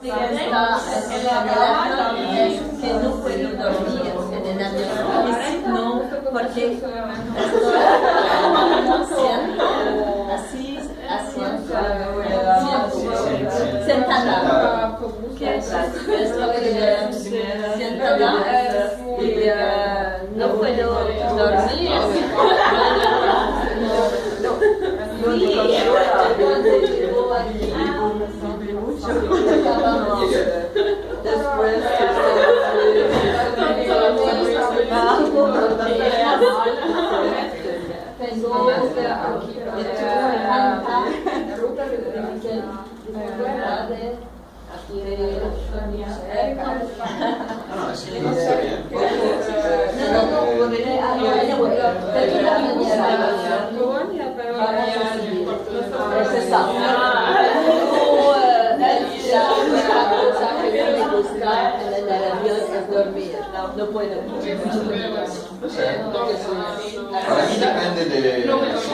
Está en el avión es que no puedo dormir en el avión, no, porque estoy así, sentada, que estoy sentada y no puedo dormir. Después dormir, no puedo. Para mí depende de si